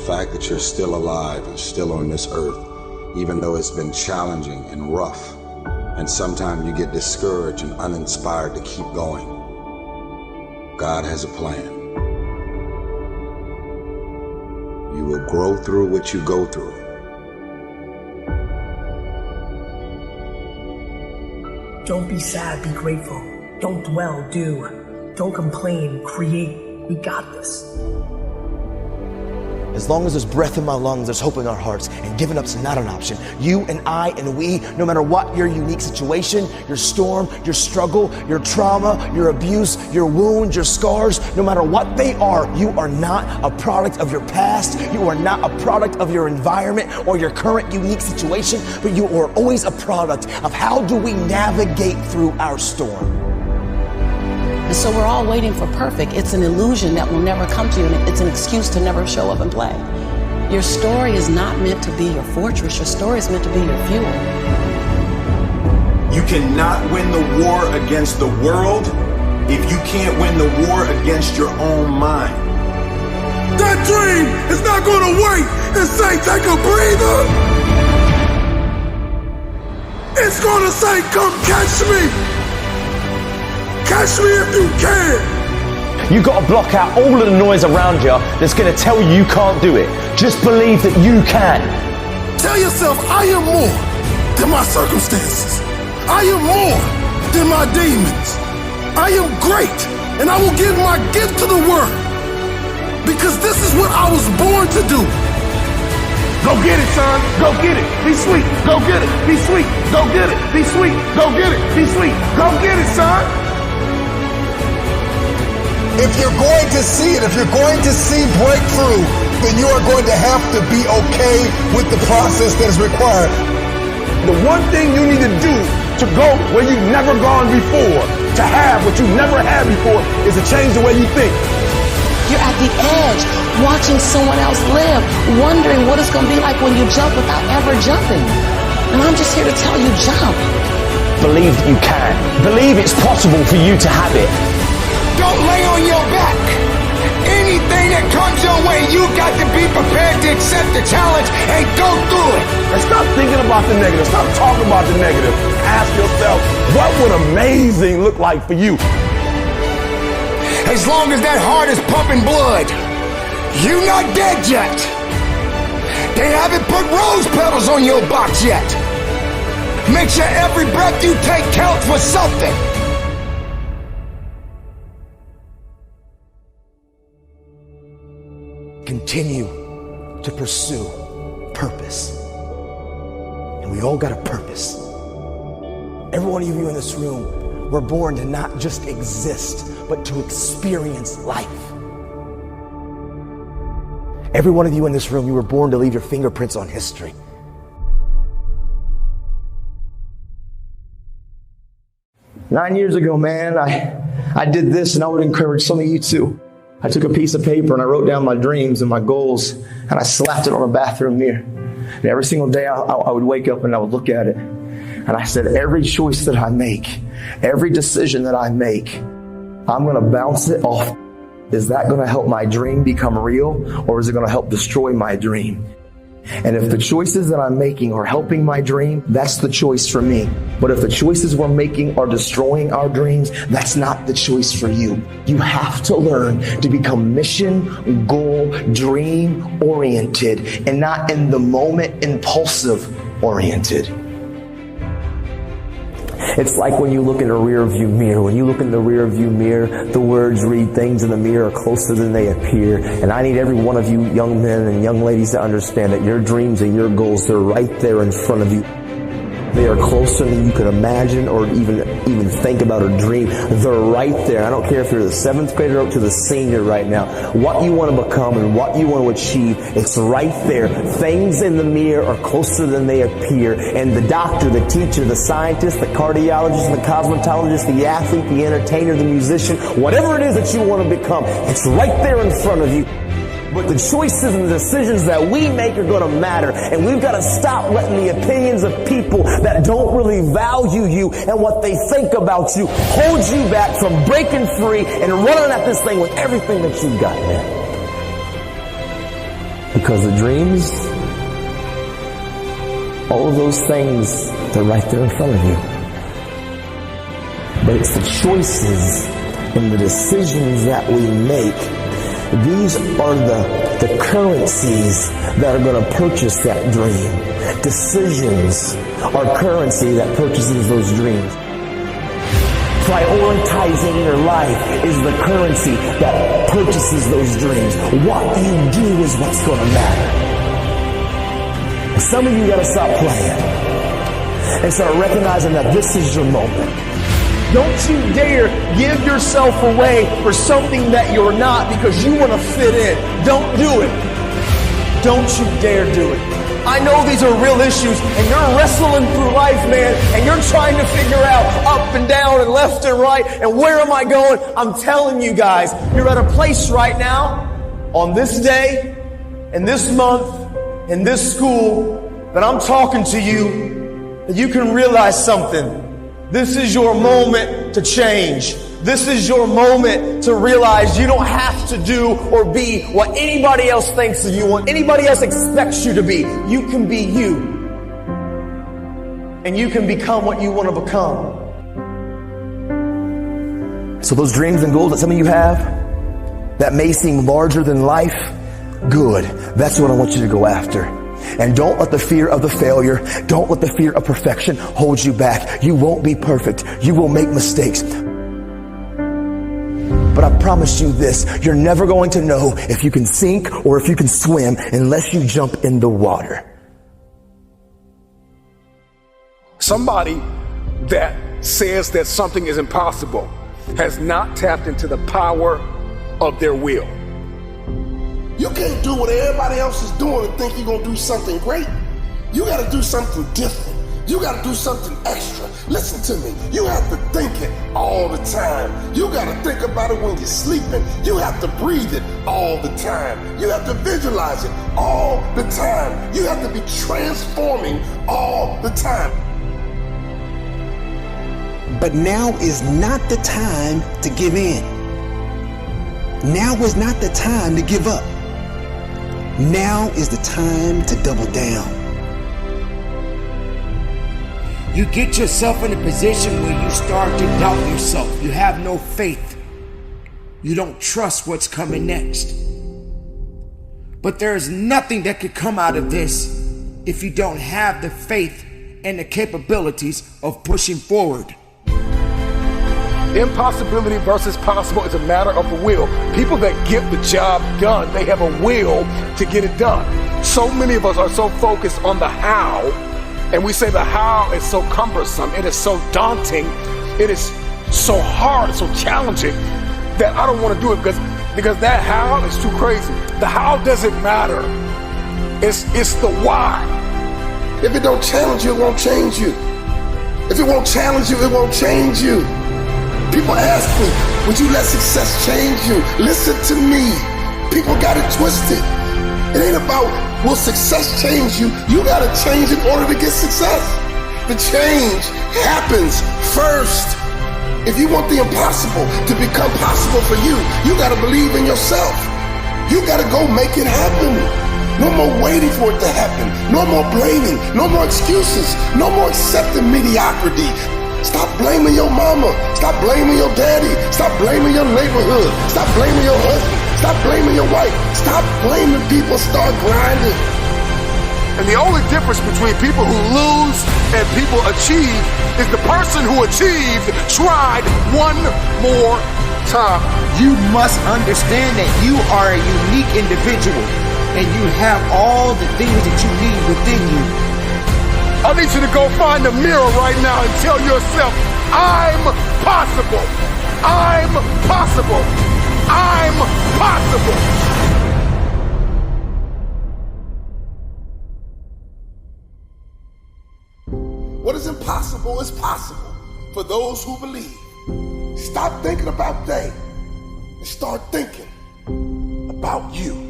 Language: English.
fact that you're still alive and still on this earth, even though it's been challenging and rough, and sometimes you get discouraged and uninspired to keep going. God has a plan. You will grow through what you go through. Don't be sad, be grateful. Don't dwell, do. Don't complain, create. We got this. As long as there's breath in my lungs, there's hope in our hearts, and giving up's not an option. You and I and we, no matter what your unique situation, your storm, your struggle, your trauma, your abuse, your wounds, your scars, no matter what they are, you are not a product of your past. You are not a product of your environment or your current unique situation, but you are always a product of how do we navigate through our storm. And so we're all waiting for perfect. It's an illusion that will never come to you, and it's an excuse to never show up and play. Your story is not meant to be your fortress. Your story is meant to be your fuel. You cannot win the war against the world if you can't win the war against your own mind. That dream is not going to wait and say, take a breather. It's going to say, come catch me. Catch me if you can. You got to block out all of the noise around you that's going to tell you you can't do it. Just believe that you can. Tell yourself, I am more than my circumstances. I am more than my demons. I am great, and I will give my gift to the world, because this is what I was born to do. Go get it, son. Go get it. Be sweet. Go get it. Be sweet. Go get it. Be sweet. Go get it. Be sweet. Go get it, son. If you're going to see it, if you're going to see breakthrough, then you are going to have to be okay with the process that is required. The one thing you need to do to go where you've never gone before, to have what you've never had before, is to change the way you think. You're at the edge, watching someone else live, wondering what it's going to be like when you jump without ever jumping. And I'm just here to tell you, jump. Believe that you can. Believe it's possible for you to have it. Don't lay on your back. Anything that comes your way, you got to be prepared to accept the challenge and go through it. And stop thinking about the negative. Stop talking about the negative. Ask yourself, what would amazing look like for you? As long as that heart is pumping blood, you're not dead yet. They haven't put rose petals on your box yet. Make sure every breath you take counts for something. Continue to pursue purpose. And we all got a purpose. Every one of you in this room, we're born to not just exist, but to experience life. Every one of you in this room, you were born to leave your fingerprints on history. Nine years ago, man, I did this, and I would encourage some of you too. I took a piece of paper and I wrote down my dreams and my goals, and I slapped it on a bathroom mirror. And every single day I would wake up and I would look at it. And I said, every choice that I make, every decision that I make, I'm going to bounce it off. Is that going to help my dream become real, or is it going to help destroy my dream? And if the choices that I'm making are helping my dream, that's the choice for me. But if the choices we're making are destroying our dreams, that's not the choice for you. You have to learn to become mission, goal, dream oriented, and not in the moment impulsive oriented. It's like when you look in a rear view mirror. When you look in the rear view mirror, the words read, things in the mirror are closer than they appear. And I need every one of you young men and young ladies to understand that your dreams and your goals, they're right there in front of you. They are closer than you could imagine or even think about or dream. They're right there. I don't care if you're the 7th grader up to the senior right now. What you want to become and what you want to achieve, it's right there. Things in the mirror are closer than they appear. And the doctor, the teacher, the scientist, the cardiologist, the cosmetologist, the athlete, the entertainer, the musician, whatever it is that you want to become, it's right there in front of you. But the choices and the decisions that we make are going to matter. And we've got to stop letting the opinions of people that don't really value you and what they think about you hold you back from breaking free and running at this thing with everything that you've got, man. Because the dreams, all of those things, they're right there in front of you. But it's the choices and the decisions that we make. These are the currencies that are going to purchase that dream. Decisions are currency that purchases those dreams. Prioritizing your life is the currency that purchases those dreams. What you do is what's going to matter. Some of you got to stop playing and start recognizing that this is your moment. Don't you dare give yourself away for something that you're not because you want to fit in. Don't do it. Don't you dare do it. I know these are real issues and you're wrestling through life, man, and you're trying to figure out up and down and left and right and where am I going? I'm telling you guys, you're at a place right now on this day, in this month, in this school that I'm talking to you that you can realize something. This is your moment to change. This is your moment to realize you don't have to do or be what anybody else thinks of you, what anybody else expects you to be. You can be you. And you can become what you want to become. So those dreams and goals that some of you have that may seem larger than life, good. That's what I want you to go after. And don't let the fear of the failure, don't let the fear of perfection hold you back. You won't be perfect. You will make mistakes. But I promise you this, you're never going to know if you can sink or if you can swim unless you jump in the water. Somebody that says that something is impossible has not tapped into the power of their will. You can't do what everybody else is doing and think you're going to do something great. You got to do something different. You got to do something extra. Listen to me. You have to think it all the time. You got to think about it when you're sleeping. You have to breathe it all the time. You have to visualize it all the time. You have to be transforming all the time. But now is not the time to give in. Now is not the time to give up. Now is the time to double down. You get yourself in a position where you start to doubt yourself. You have no faith. You don't trust what's coming next. But there is nothing that could come out of this if you don't have the faith and the capabilities of pushing forward. Impossibility versus possible is a matter of the will. People that get the job done, they have a will to get it done. So many of us are so focused on the how, and we say the how is so cumbersome, it is so daunting, it is so hard, so challenging that I don't want to do it because that how is too crazy. The how doesn't matter. It's the why. If it don't challenge you, it won't change you. If it won't challenge you, it won't change you. People ask me, would you let success change you? Listen to me. People got it twisted. It ain't about will success change you. You got to change in order to get success. The change happens first. If you want the impossible to become possible for you, you got to believe in yourself. You got to go make it happen. No more waiting for it to happen. No more blaming. No more excuses. No more accepting mediocrity. Stop blaming your mama. Stop blaming your daddy. Stop blaming your neighborhood. Stop blaming your husband. Stop blaming your wife. Stop blaming people. Start grinding. And the only difference between people who lose and people achieve is the person who achieved tried one more time. You must understand that you are a unique individual and you have all the things that you need within you. I need you to go find a mirror right now and tell yourself, I'm possible. I'm possible. I'm possible. What is impossible is possible for those who believe. Stop thinking about they and start thinking about you.